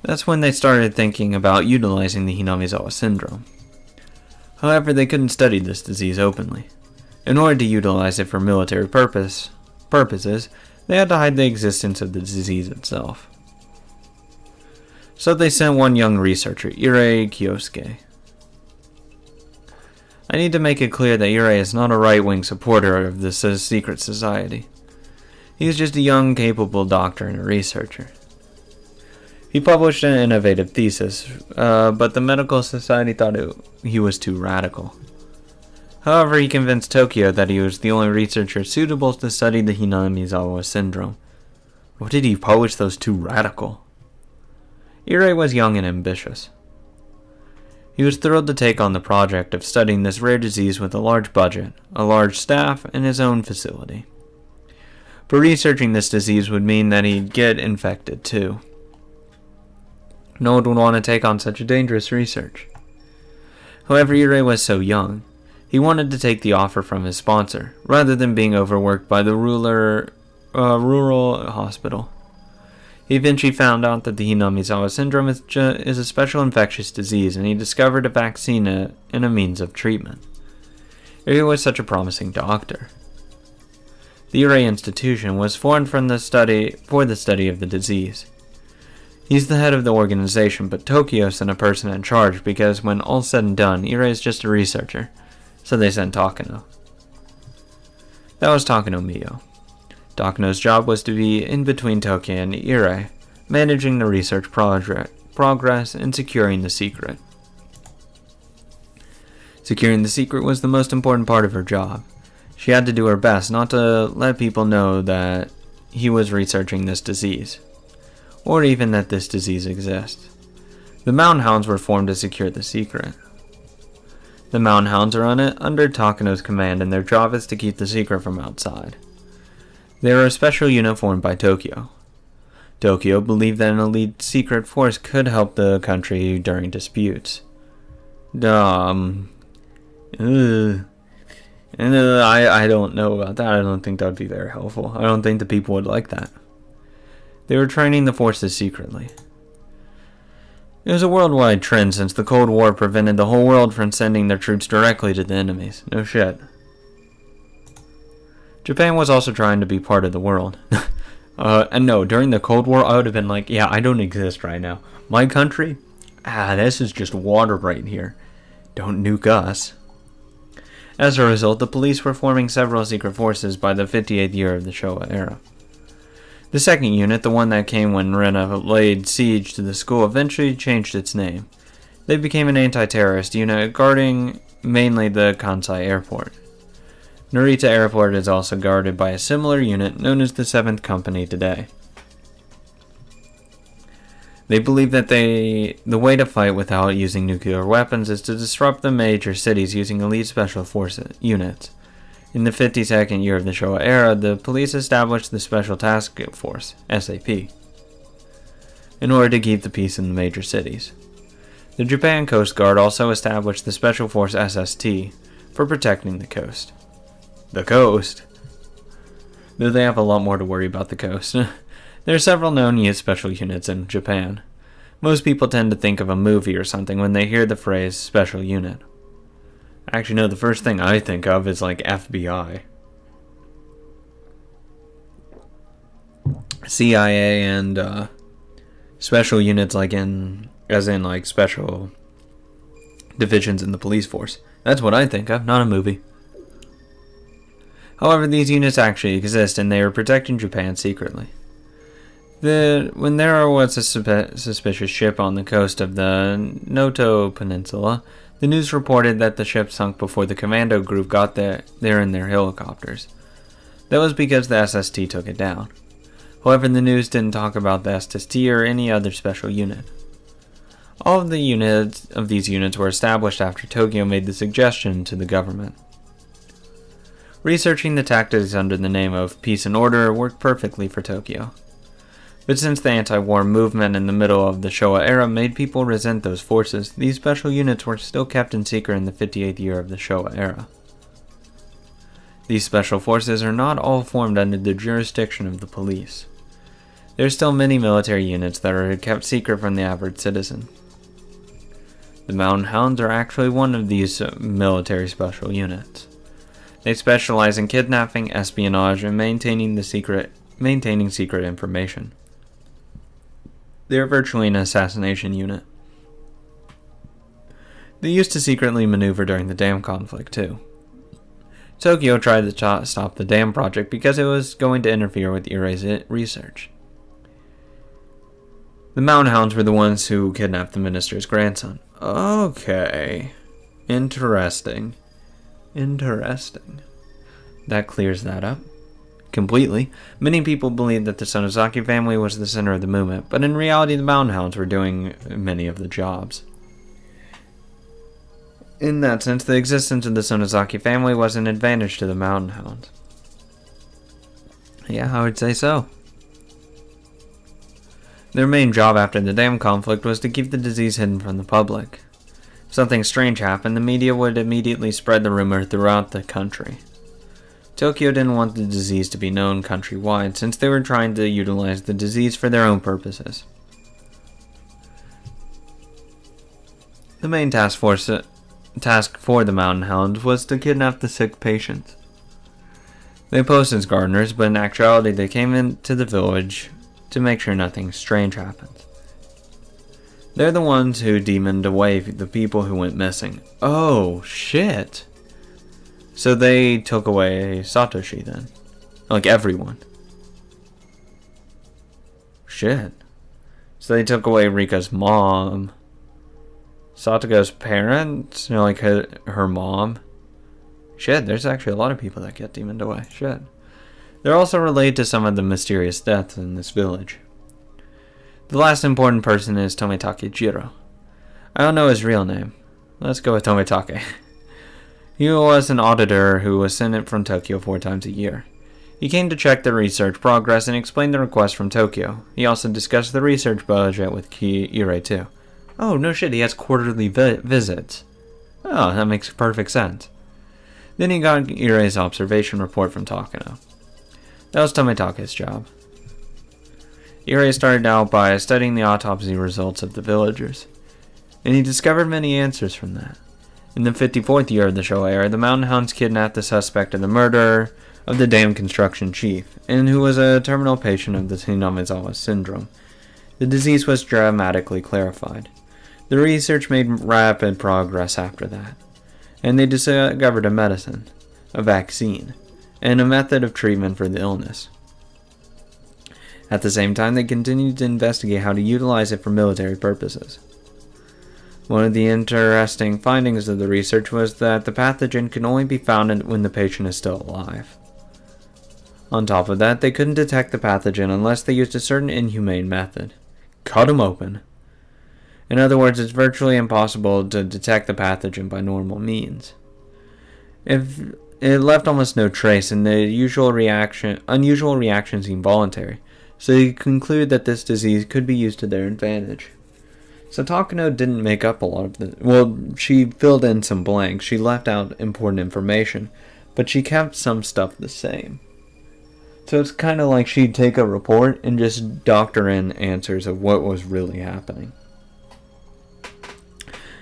That's when they started thinking about utilizing the Hinamizawa syndrome. However, they couldn't study this disease openly. In order to utilize it for military purposes, they had to hide the existence of the disease itself. So they sent one young researcher, Irei Kyosuke. I need to make it clear that Irei is not a right-wing supporter of this secret society. He is just a young, capable doctor and a researcher. He published an innovative thesis, but the medical society thought he was too radical. However, he convinced Tokyo that he was the only researcher suitable to study the Hinamizawa syndrome. What did he publish that was too radical? Irei was young and ambitious. He was thrilled to take on the project of studying this rare disease with a large budget, a large staff, and his own facility. But researching this disease would mean that he'd get infected too. No one would want to take on such a dangerous research. However, Irei was so young, he wanted to take the offer from his sponsor, rather than being overworked by the rural hospital. He eventually found out that the Hinamizawa syndrome is a special infectious disease, and he discovered a vaccine and a means of treatment. Irei was such a promising doctor. The Irei Institution was formed for the study of the disease. He's the head of the organization, but Tokyo sent a person in charge because when all's said and done, Irei is just a researcher, so they sent Takano. That was Takano Mio. Takano's job was to be in between Tokyo and Irei, managing the research progress and securing the secret. Securing the secret was the most important part of her job. She had to do her best not to let people know that he was researching this disease, or even that this disease exists. The Mountain Hounds were formed to secure the secret. The Mountain Hounds are under Takano's command, and their job is to keep the secret from outside. They are a special unit formed by Tokyo. Tokyo believed that an elite secret force could help the country during disputes. I don't know about that. I don't think that would be very helpful. I don't think the people would like that. They were training the forces secretly. It was a worldwide trend since the Cold War prevented the whole world from sending their troops directly to the enemies. No shit. Japan was also trying to be part of the world. And no, during the Cold War, I would have been like, yeah, I don't exist right now. My country? This is just water right here. Don't nuke us. As a result, the police were forming several secret forces by the 58th year of the Showa era. The second unit, the one that came when Rena laid siege to the school, eventually changed its name. They became an anti-terrorist unit guarding mainly the Kansai airport. Narita Airport is also guarded by a similar unit known as the 7th Company today. They believe that the way to fight without using nuclear weapons is to disrupt the major cities using elite special forces units. In the 52nd year of the Showa era, the police established the Special Task Force, SAP, in order to keep the peace in the major cities. The Japan Coast Guard also established the Special Force SST for protecting the coast. The coast? Though they have a lot more to worry about the coast. There are several known special units in Japan. Most people tend to think of a movie or something when they hear the phrase special unit. Actually, no, the first thing I think of is like FBI. CIA and special units as in special divisions in the police force. That's what I think of, not a movie. However, these units actually exist, and they are protecting Japan secretly. When there was a suspicious ship on the coast of the Noto Peninsula, the news reported that the ship sunk before the commando group got there in their helicopters. That was because the SST took it down. However, the news didn't talk about the SST or any other special unit. All of the units of these units were established after Tokyo made the suggestion to the government. Researching the tactics under the name of peace and order worked perfectly for Tokyo. But since the anti-war movement in the middle of the Showa era made people resent those forces, these special units were still kept in secret in the 58th year of the Showa era. These special forces are not all formed under the jurisdiction of the police. There are still many military units that are kept secret from the average citizen. The Mountain Hounds are actually one of these military special units. They specialize in kidnapping, espionage, and maintaining secret information. They are virtually an assassination unit. They used to secretly maneuver during the dam conflict, too. Tokyo tried to stop the dam project because it was going to interfere with Irai's research. The Mountain Hounds were the ones who kidnapped the minister's grandson. Okay. Interesting. That clears that up. Completely. Many people believed that the Sonozaki family was the center of the movement, but in reality the Mountain Hounds were doing many of the jobs. In that sense, the existence of the Sonozaki family was an advantage to the Mountain Hounds. Yeah, I would say so. Their main job after the dam conflict was to keep the disease hidden from the public. If something strange happened, the media would immediately spread the rumor throughout the country. Tokyo didn't want the disease to be known countrywide, since they were trying to utilize the disease for their own purposes. The main task for the Mountain Hounds was to kidnap the sick patients. They posed as gardeners, but in actuality they came into the village to make sure nothing strange happens. They're the ones who demoned away the people who went missing. Oh, shit! So they took away Satoshi then. Like everyone. Shit. So they took away Rika's mom. Satoga's parents? Like her mom. Shit, there's actually a lot of people that get demoned away. Shit. They're also related to some of the mysterious deaths in this village. The last important person is Tomitake Jiro. I don't know his real name. Let's go with Tomitake. He was an auditor who was sent from Tokyo 4 times a year. He came to check the research progress and explain the request from Tokyo. He also discussed the research budget with Irai too. Oh, no shit, he has quarterly visits. Oh, that makes perfect sense. Then he got Irai's observation report from Takano. That was Tomitake's job. Irai started out by studying the autopsy results of the villagers, and he discovered many answers from that. In the 54th year of the Showa era, the Mountain Hounds kidnapped the suspect of the murder of the dam construction chief, and who was a terminal patient of the Hinamizawa syndrome. The disease was dramatically clarified. The research made rapid progress after that, and they discovered a medicine, a vaccine, and a method of treatment for the illness. At the same time, they continued to investigate how to utilize it for military purposes. One of the interesting findings of the research was that the pathogen can only be found when the patient is still alive. On top of that, they couldn't detect the pathogen unless they used a certain inhumane method. Cut him open. In other words, it's virtually impossible to detect the pathogen by normal means. If it left almost no trace, and the unusual reactions seemed voluntary, so they concluded that this disease could be used to their advantage. So Takano didn't make up a lot of the... Well, she filled in some blanks. She left out important information, but she kept some stuff the same. So it's kind of like she'd take a report and just doctor in answers of what was really happening.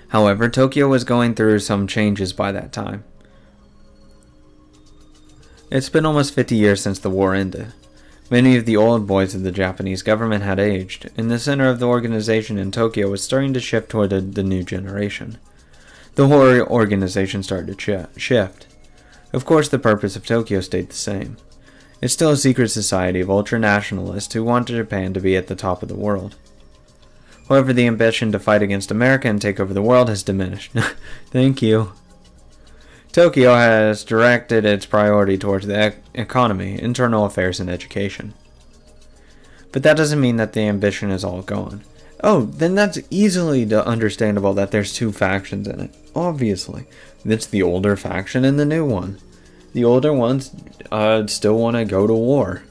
However, Tokyo was going through some changes by that time. It's been almost 50 years since the war ended. Many of the old boys of the Japanese government had aged, and the center of the organization in Tokyo was starting to shift toward the new generation. The whole organization started to shift. Of course, the purpose of Tokyo stayed the same. It's still a secret society of ultra-nationalists who want Japan to be at the top of the world. However, the ambition to fight against America and take over the world has diminished. Thank you. Tokyo has directed its priority towards the economy, internal affairs, and education. But that doesn't mean that the ambition is all gone. Oh, then that's easily understandable that there's 2 factions in it. Obviously. It's the older faction and the new one. The older ones still want to go to war.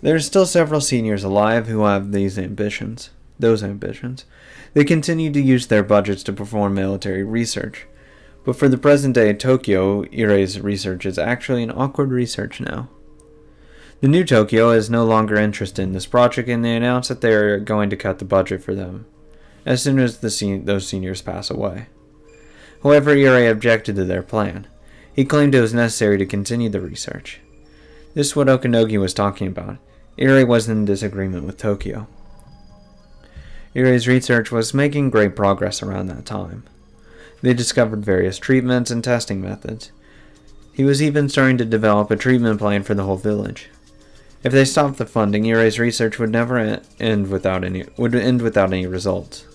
There's still several seniors alive who have those ambitions. They continue to use their budgets to perform military research. But for the present day, Tokyo, Irai's research is actually an awkward research now. The new Tokyo is no longer interested in this project, and they announce that they are going to cut the budget for them as soon as those seniors pass away. However, Irie objected to their plan. He claimed it was necessary to continue the research. This is what Okanogi was talking about. Irie was in disagreement with Tokyo. Irie's research was making great progress around that time. They discovered various treatments and testing methods. He was even starting to develop a treatment plan for the whole village. If they stopped the funding, Irie's research would never end without any results.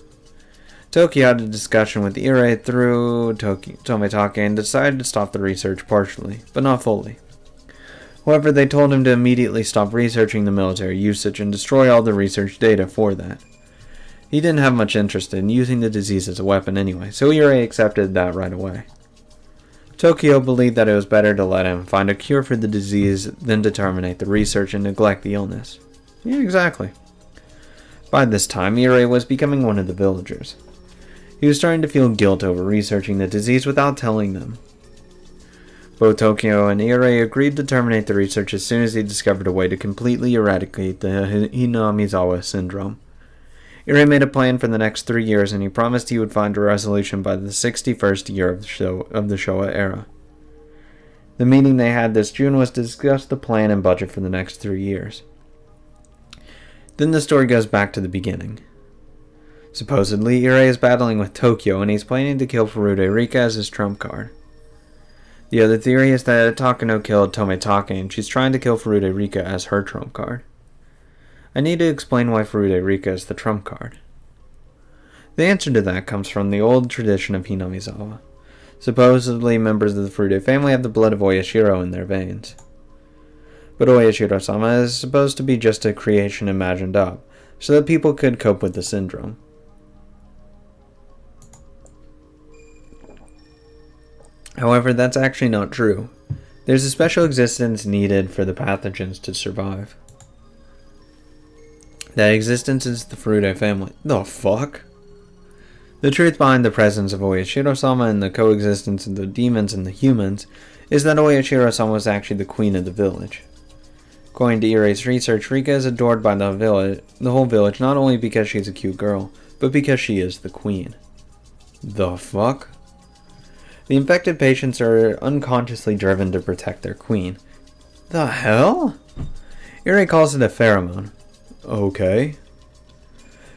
Tokyo had a discussion with Irie through Tomitake and decided to stop the research partially, but not fully. However, they told him to immediately stop researching the military usage and destroy all the research data for that. He didn't have much interest in using the disease as a weapon anyway, so Irie accepted that right away. Tokyo believed that it was better to let him find a cure for the disease than to terminate the research and neglect the illness. Yeah, exactly. By this time, Irie was becoming one of the villagers. He was starting to feel guilt over researching the disease without telling them. Both Tokyo and Irie agreed to terminate the research as soon as he discovered a way to completely eradicate the Hinamizawa syndrome. Irie made a plan for the next 3 years, and he promised he would find a resolution by the 61st year of the Showa era. The meeting they had this June was to discuss the plan and budget for the next 3 years. Then the story goes back to the beginning. Supposedly, Irie is battling with Tokyo, and he's planning to kill Furude Rika as his trump card. The other theory is that Takano killed Tomitake, and she's trying to kill Furude Rika as her trump card. I need to explain why Furude Rika is the trump card. The answer to that comes from the old tradition of Hinamizawa. Supposedly, members of the Furude family have the blood of Oyashiro in their veins. But Oyashiro-sama is supposed to be just a creation imagined up, so that people could cope with the syndrome. However, that's actually not true. There's a special existence needed for the pathogens to survive. That existence is the Furude family. The fuck? The truth behind the presence of Oyashiro-sama and the coexistence of the demons and the humans is that Oyashiro-sama was actually the queen of the village. According to Irie's research, Rika is adored by the whole village not only because she's a cute girl, but because she is the queen. The fuck? The infected patients are unconsciously driven to protect their queen. The hell? Irie calls it a pheromone. Okay.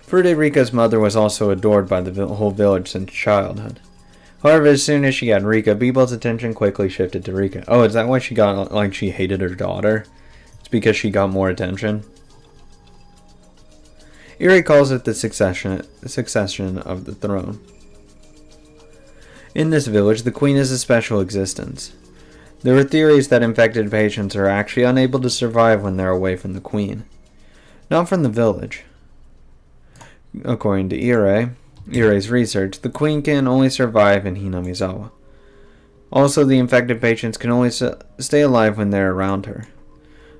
Furude Rika's mother was also adored by the whole village since childhood. However, as soon as she got Rika, people's attention quickly shifted to Rika. Oh, is that why she hated her daughter? It's because she got more attention? Irie calls it the succession of the throne. In this village, the queen is a special existence. There are theories that infected patients are actually unable to survive when they're away from the queen. Not from the village. According to Irie's research, the queen can only survive in Hinamizawa. Also, the infected patients can only stay alive when they're around her.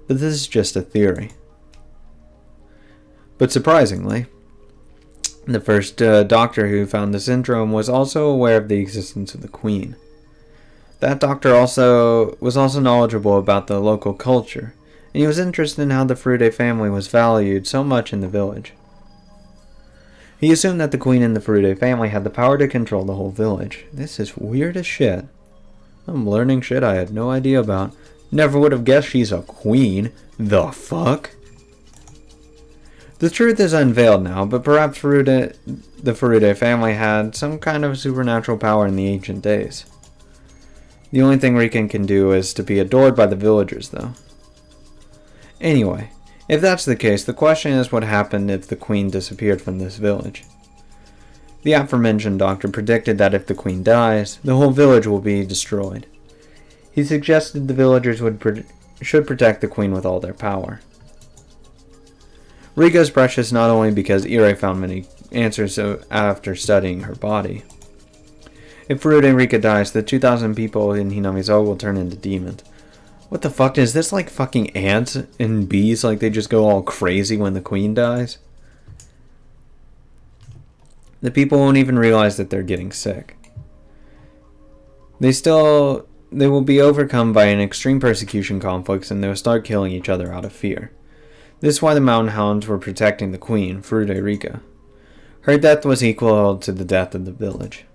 But this is just a theory. But surprisingly, the first doctor who found the syndrome was also aware of the existence of the queen. That doctor was also knowledgeable about the local culture, and he was interested in how the Furude family was valued so much in the village. He assumed that the queen and the Furude family had the power to control the whole village. This is weird as shit. I'm learning shit I had no idea about. Never would have guessed she's a queen. The fuck? The truth is unveiled now, but perhaps the Furude family had some kind of supernatural power in the ancient days. The only thing Riken can do is to be adored by the villagers, though. Anyway, if that's the case, the question is what happened if the queen disappeared from this village. The aforementioned doctor predicted that if the queen dies, the whole village will be destroyed. He suggested the villagers should protect the queen with all their power. Rika is precious not only because Irie found many answers after studying her body. If Furude Rika dies, the 2,000 people in Hinamizawa will turn into demons. What the fuck? Is this like fucking ants and bees? Like they just go all crazy when the queen dies? The people won't even realize that they're getting sick. They still they will be overcome by an extreme persecution conflicts, and they will start killing each other out of fear. This is why the Mountain Hounds were protecting the queen, Frederica. Her death was equal to the death of the village.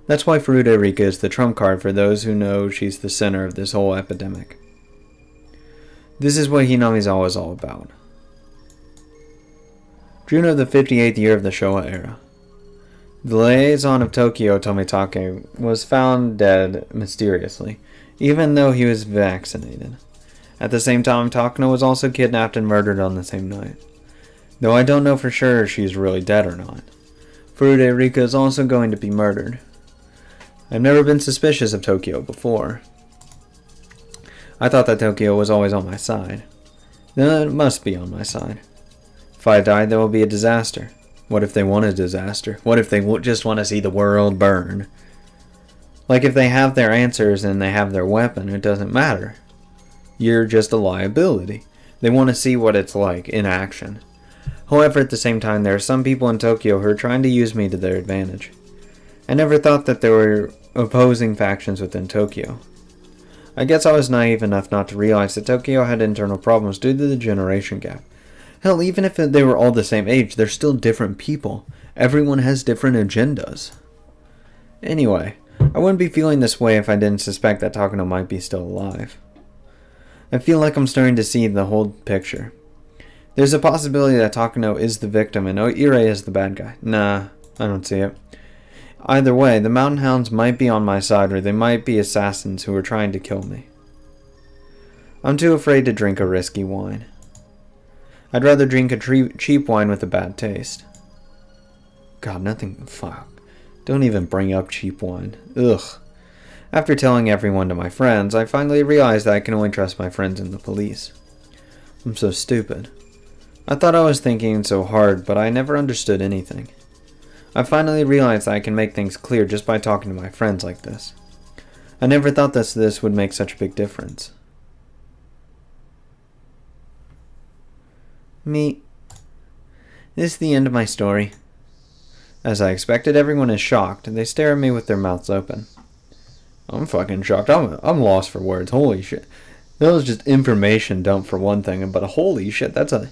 That's why Frederica is the trump card for those who know she's the center of this whole epidemic. This is what Hinamizawa is all about. June of the 58th year of the Showa era. The liaison of Tokyo, Tomitake, was found dead mysteriously, even though he was vaccinated. At the same time, Takano was also kidnapped and murdered on the same night. Though I don't know for sure if she's really dead or not. Frederica is also going to be murdered. I've never been suspicious of Tokyo before. I thought that Tokyo was always on my side. Then it must be on my side. If I die, there will be a disaster. What if they want a disaster? What if they just want to see the world burn? Like if they have their answers and they have their weapon, it doesn't matter. You're just a liability. They want to see what it's like in action. However, at the same time, there are some people in Tokyo who are trying to use me to their advantage. I never thought that there were opposing factions within Tokyo. I guess I was naive enough not to realize that Tokyo had internal problems due to the generation gap. Hell, even if they were all the same age, they're still different people. Everyone has different agendas. Anyway, I wouldn't be feeling this way if I didn't suspect that Takano might be still alive. I feel like I'm starting to see the whole picture. There's a possibility that Takano is the victim and Irei is the bad guy. Nah, I don't see it. Either way, the Mountain Hounds might be on my side, or they might be assassins who are trying to kill me. I'm too afraid to drink a risky wine. I'd rather drink a cheap wine with a bad taste. God, nothing... Fuck. Don't even bring up cheap wine. Ugh. After telling everyone to my friends, I finally realized that I can only trust my friends and the police. I'm so stupid. I thought I was thinking so hard, but I never understood anything. I finally realized that I can make things clear just by talking to my friends like this. I never thought that this would make such a big difference. Me. This is the end of my story. As I expected, everyone is shocked, and they stare at me with their mouths open. I'm fucking shocked. I'm lost for words. Holy shit. That was just information dump for one thing, but holy shit, that's a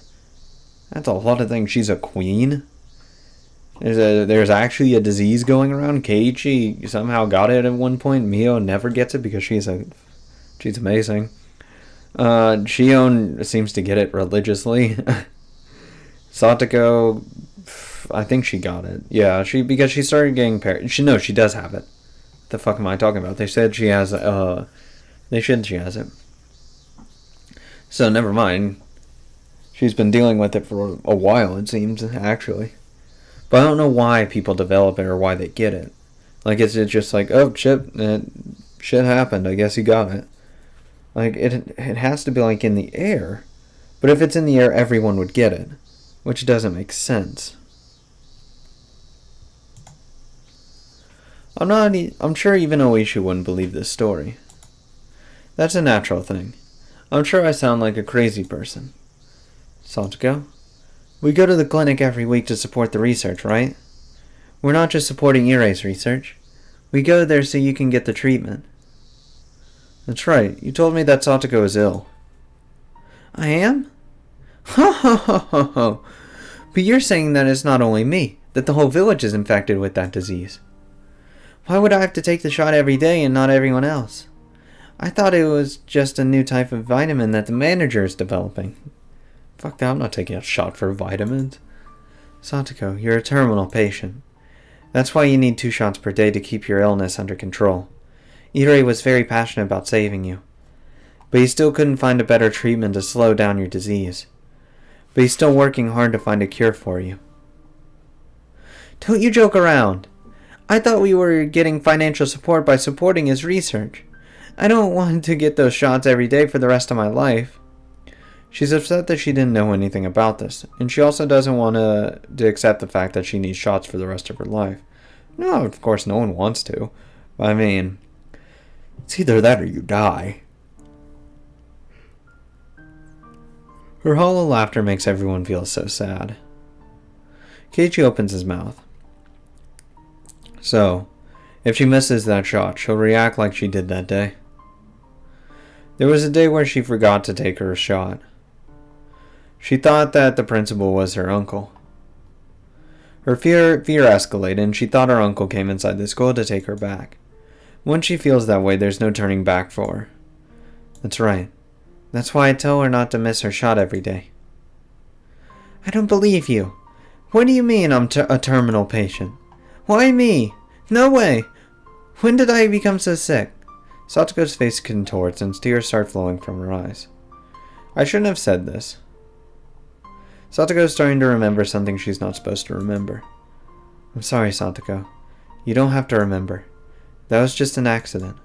lot of things. She's a queen. There's actually a disease going around. Keiichi somehow got it at one point. Mio never gets it because she's amazing. Shion seems to get it religiously. Satoko, I think she got it. Yeah, because she started getting she does have it. What the fuck am I talking about? They said she has she has it. So never mind. She's been dealing with it for a while, it seems, actually. But I don't know why people develop it or why they get it. Like, it's just like, oh, shit happened. I guess you got it. Like, it has to be, like, in the air. But if it's in the air, everyone would get it. Which doesn't make sense. I'm sure even Oishi wouldn't believe this story. That's a natural thing. I'm sure I sound like a crazy person. Satoko? We go to the clinic every week to support the research, right? We're not just supporting Irei's research. We go there so you can get the treatment. That's right. You told me that Satoko is ill. I am? Ho ho ho ho ho. But you're saying that it's not only me, that the whole village is infected with that disease. Why would I have to take the shot every day and not everyone else? I thought it was just a new type of vitamin that the manager is developing. Fuck that, I'm not taking a shot for vitamins. Satoko, you're a terminal patient. That's why you need 2 shots per day to keep your illness under control. Irei was very passionate about saving you. But he still couldn't find a better treatment to slow down your disease. But he's still working hard to find a cure for you. Don't you joke around. I thought we were getting financial support by supporting his research. I don't want to get those shots every day for the rest of my life. She's upset that she didn't know anything about this, and she also doesn't want to accept the fact that she needs shots for the rest of her life. No, of course no one wants to. I mean, it's either that or you die. Her hollow laughter makes everyone feel so sad. Keiichi opens his mouth. So, If she misses that shot, she'll react like she did that day. There was a day where she forgot to take her shot. She thought that the principal was her uncle. Her fear escalated, and she thought her uncle came inside the school to take her back. Once she feels that way, there's no turning back for her. That's right. That's why I tell her not to miss her shot every day. I don't believe you. What do you mean I'm a terminal patient? Why me? No way. When did I become so sick? Satoko's face contorts and tears start flowing from her eyes. I shouldn't have said this. Satoko's starting to remember something she's not supposed to remember. I'm sorry, Satoko. You don't have to remember. That was just an accident.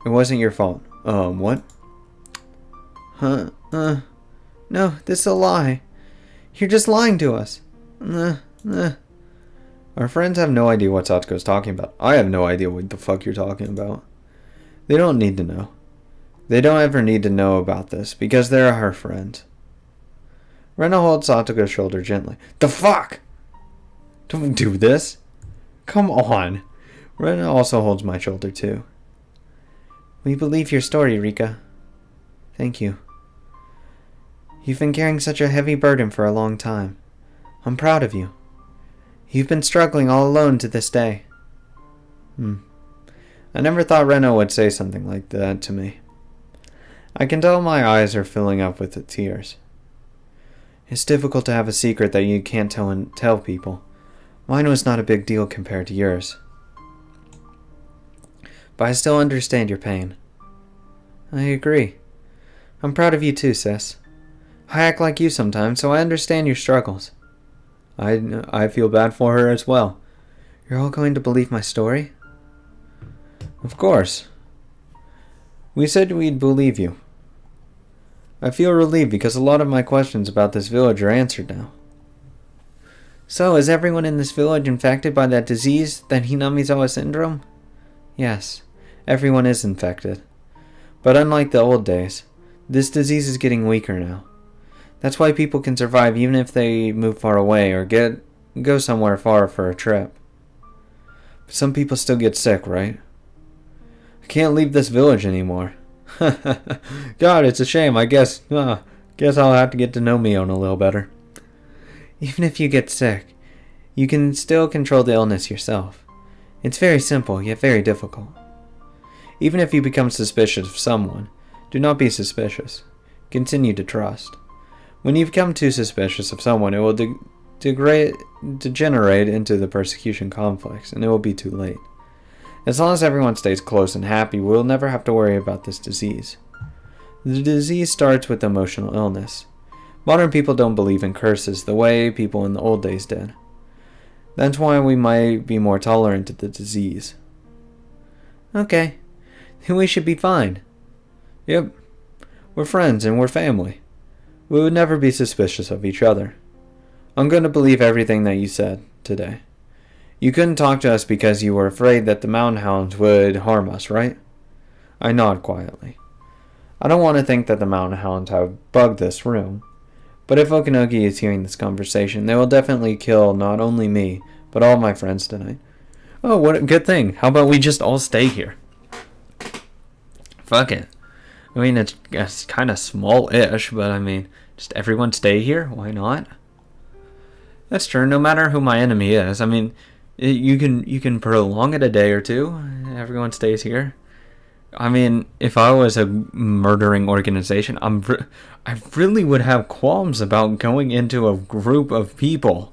It wasn't your fault. What? No, this is a lie. You're just lying to us. Our friends have no idea what Satoko's talking about. I have no idea what the fuck you're talking about. They don't need to know. They don't ever need to know about this, because they're her friends. Rena holds Satoko's shoulder gently. The fuck? Don't do this. Come on. Rena also holds my shoulder too. We believe your story, Rika. Thank you. You've been carrying such a heavy burden for a long time. I'm proud of you. You've been struggling all alone to this day. I never thought Rena would say something like that to me. I can tell my eyes are filling up with tears. It's difficult to have a secret that you can't tell people. Mine was not a big deal compared to yours. But I still understand your pain. I agree. I'm proud of you too, sis. I act like you sometimes, so I understand your struggles. I feel bad for her as well. You're all going to believe my story? Of course. We said we'd believe you. I feel relieved because a lot of my questions about this village are answered now. So, is everyone in this village infected by that disease, that Hinamizawa syndrome? Yes, everyone is infected. But unlike the old days, this disease is getting weaker now. That's why people can survive even if they move far away or go somewhere far for a trip. But some people still get sick, right? I can't leave this village anymore. God, it's a shame. I guess I'll have to get to know Mion a little better. Even if you get sick, you can still control the illness yourself. It's very simple, yet very difficult. Even if you become suspicious of someone, do not be suspicious. Continue to trust. When you become too suspicious of someone, it will degenerate into the persecution complex, and it will be too late. As long as everyone stays close and happy, we'll never have to worry about this disease. The disease starts with emotional illness. Modern people don't believe in curses the way people in the old days did. That's why we might be more tolerant to the disease. Okay, then we should be fine. Yep, we're friends and we're family. We would never be suspicious of each other. I'm going to believe everything that you said today. You couldn't talk to us because you were afraid that the Mountain Hounds would harm us, right? I nod quietly. I don't want to think that the Mountain Hounds have bugged this room. But if Okanogi is hearing this conversation, they will definitely kill not only me, but all my friends tonight. Oh, what a good thing. How about we just all stay here? Fuck it. I mean, it's kind of small-ish, but I mean, just everyone stay here? Why not? That's true, no matter who my enemy is. I mean, you can prolong it a day or two. Everyone stays here. I mean, if I was a murdering organization, I really would have qualms about going into a group of people,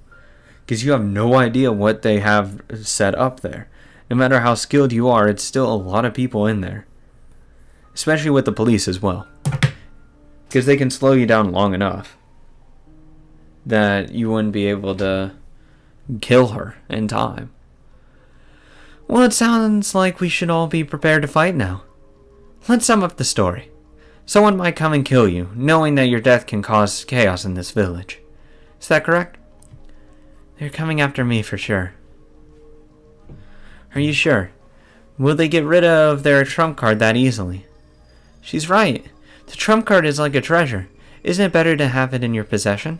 because you have no idea what they have set up there. No matter how skilled you are, it's still a lot of people in there, especially with the police as well, because they can slow you down long enough that you wouldn't be able to kill her in time. Well, it sounds like we should all be prepared to fight now. Let's sum up the story. Someone might come and kill you, knowing that your death can cause chaos in this village. Is that correct? They're coming after me for sure. Are you sure? Will they get rid of their trump card that easily? She's right. The trump card is like a treasure. Isn't it better to have it in your possession?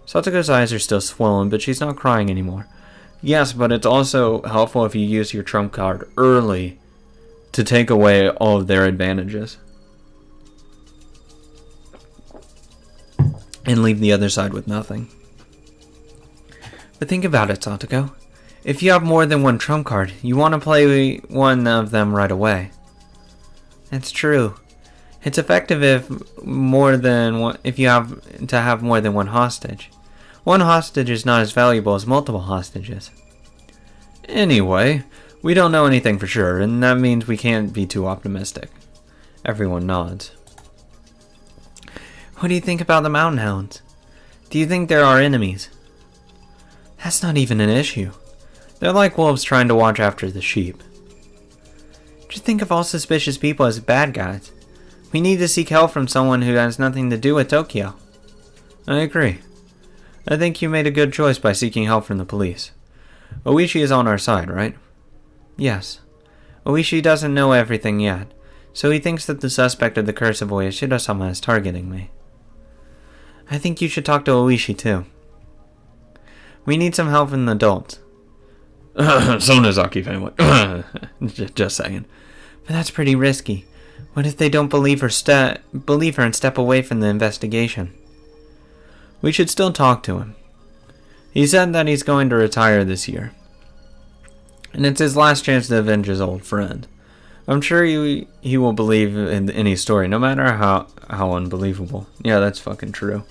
Satoko's eyes are still swollen, but she's not crying anymore. Yes, but it's also helpful if you use your trump card early to take away all of their advantages. And leave the other side with nothing. But think about it, Satoko. If you have more than one trump card, you want to play one of them right away. That's true. It's effective if you have to have more than one hostage. One hostage is not as valuable as multiple hostages. Anyway, we don't know anything for sure, and that means we can't be too optimistic. Everyone nods. What do you think about the Mountain Hounds? Do you think they're our enemies? That's not even an issue. They're like wolves trying to watch after the sheep. Just think of all suspicious people as bad guys. We need to seek help from someone who has nothing to do with Tokyo. I agree. I think you made a good choice by seeking help from the police. Oishi is on our side, right? Yes. Oishi doesn't know everything yet, so he thinks that the suspect of the curse of Oyashiro-sama is targeting me. I think you should talk to Oishi too. We need some help from the adults. Sonozaki family. Just saying. But that's pretty risky. What if they don't believe her and step away from the investigation? We should still talk to him. He said that he's going to retire this year. And it's his last chance to avenge his old friend. I'm sure he will believe in any story, no matter how unbelievable. Yeah, that's fucking true.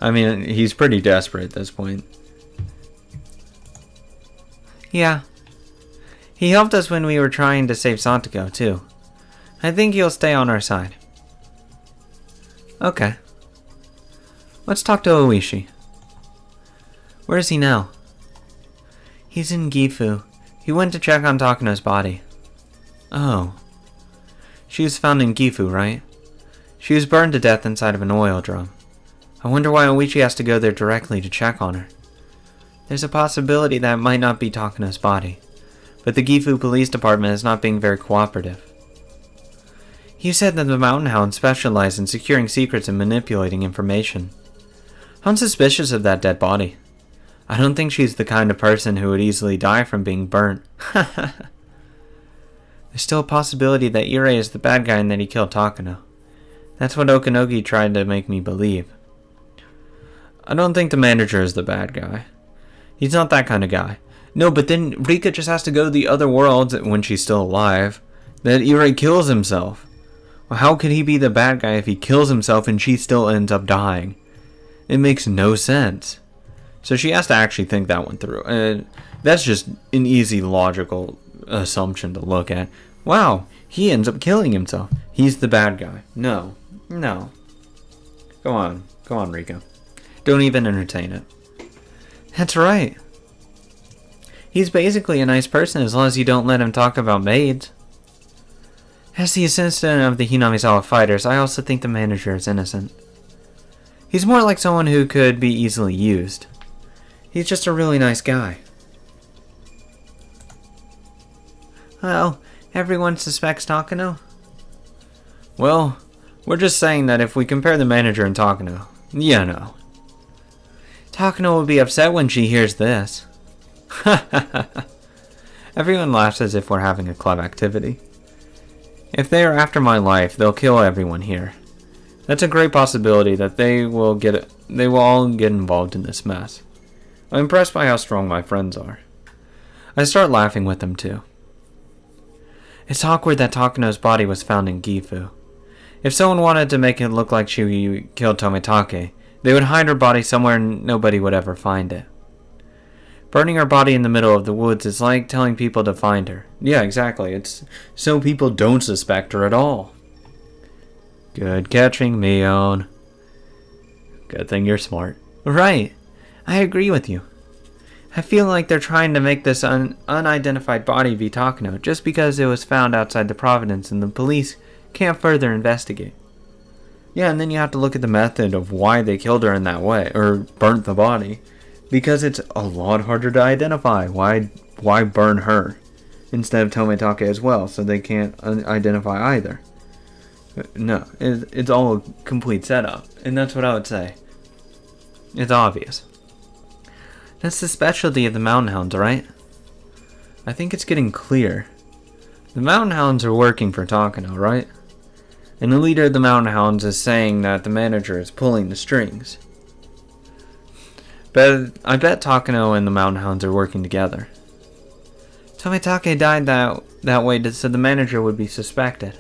I mean, he's pretty desperate at this point. Yeah. He helped us when we were trying to save Satoko, too. I think he'll stay on our side. Okay. Let's talk to Oishi. Where is he now? He's in Gifu. He went to check on Takano's body. Oh. She was found in Gifu, right? She was burned to death inside of an oil drum. I wonder why Oishi has to go there directly to check on her. There's a possibility that it might not be Takano's body, but the Gifu Police Department is not being very cooperative. You said that the Mountain Hounds specialize in securing secrets and manipulating information. I'm suspicious of that dead body. I don't think she's the kind of person who would easily die from being burnt. There's still a possibility that Irei is the bad guy and that he killed Takano. That's what Okanogi tried to make me believe. I don't think the manager is the bad guy. He's not that kind of guy. No, but then Rika just has to go to the other worlds when she's still alive. That Irei kills himself. Well, how could he be the bad guy if he kills himself and she still ends up dying? It makes no sense. So she has to actually think that one through. That's just an easy logical assumption to look at. Wow, he ends up killing himself. He's the bad guy. No. Go on, Rika. Don't even entertain it. That's right. He's basically a nice person as long as you don't let him talk about maids. As the assistant of the Hinamizawa fighters, I also think the manager is innocent. He's more like someone who could be easily used. He's just a really nice guy. Well, everyone suspects Takano? Well, we're just saying that if we compare the manager and Takano, no. Takano will be upset when she hears this. Everyone laughs as if we're having a club activity. If they are after my life, they'll kill everyone here. That's a great possibility that they will all get involved in this mess. I'm impressed by how strong my friends are. I start laughing with them too. It's awkward that Takano's body was found in Gifu. If someone wanted to make it look like she killed Tomitake, they would hide her body somewhere and nobody would ever find it. Burning her body in the middle of the woods is like telling people to find her. Yeah, exactly. It's so people don't suspect her at all. Good catching, Mion. Good thing you're smart. Right. I agree with you. I feel like they're trying to make this unidentified body be Takano just because it was found outside the Providence and the police can't further investigate. Yeah, and then you have to look at the method of why they killed her in that way, or burnt the body. Because it's a lot harder to identify. Why burn her instead of Tomitake as well, so they can't identify either? No, it's all a complete setup, and that's what I would say. It's obvious. That's the specialty of the Mountain Hounds, right? I think it's getting clear. The Mountain Hounds are working for Takano, right? And the leader of the Mountain Hounds is saying that the manager is pulling the strings. But I bet Takano and the Mountain Hounds are working together. Tomitake died that way so the manager would be suspected.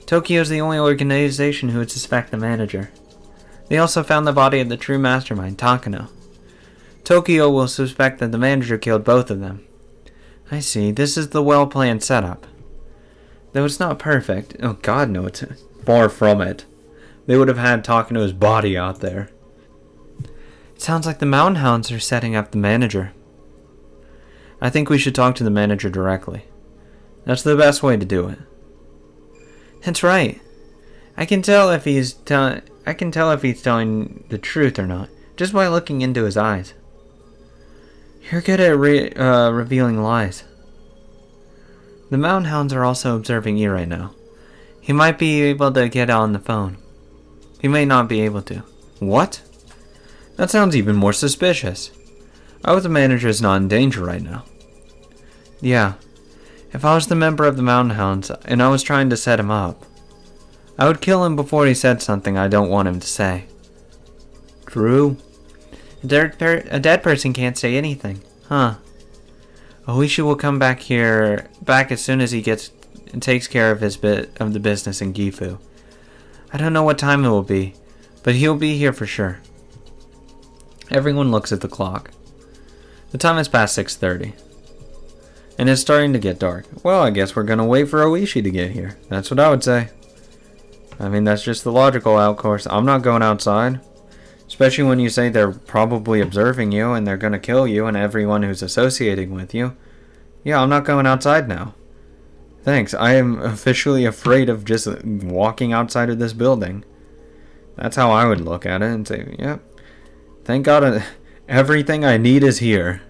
Tokyo's the only organization who would suspect the manager. They also found the body of the true mastermind, Takano. Tokyo will suspect that the manager killed both of them. I see. This is the well-planned setup. Though it's not perfect. Oh god, no, it's far from it. They would have had Takano's body out there. It sounds like the Mountain Hounds are setting up the manager. I think we should talk to the manager directly. That's the best way to do it. That's right. I can tell if he's telling the truth or not, just by looking into his eyes. You're good at revealing lies. The Mountain Hounds are also observing you right now. He might be able to get on the phone. He may not be able to. What? That sounds even more suspicious. I hope the manager is not in danger right now. Yeah. If I was the member of the Mountain Hounds and I was trying to set him up, I would kill him before he said something I don't want him to say. True. A dead person can't say anything. Huh. Oishi will come back as soon as he takes care of the business in Gifu. I don't know what time it will be, but he'll be here for sure. Everyone looks at the clock. The time is past 6:30. And it's starting to get dark. Well, I guess we're gonna wait for Oishi to get here. That's what I would say. I mean, that's just the logical outcourse. I'm not going outside. Especially when you say they're probably observing you and they're gonna kill you and everyone who's associating with you. Yeah, I'm not going outside now. Thanks, I am officially afraid of just walking outside of this building. That's how I would look at it and say, yep. Thank God everything I need is here.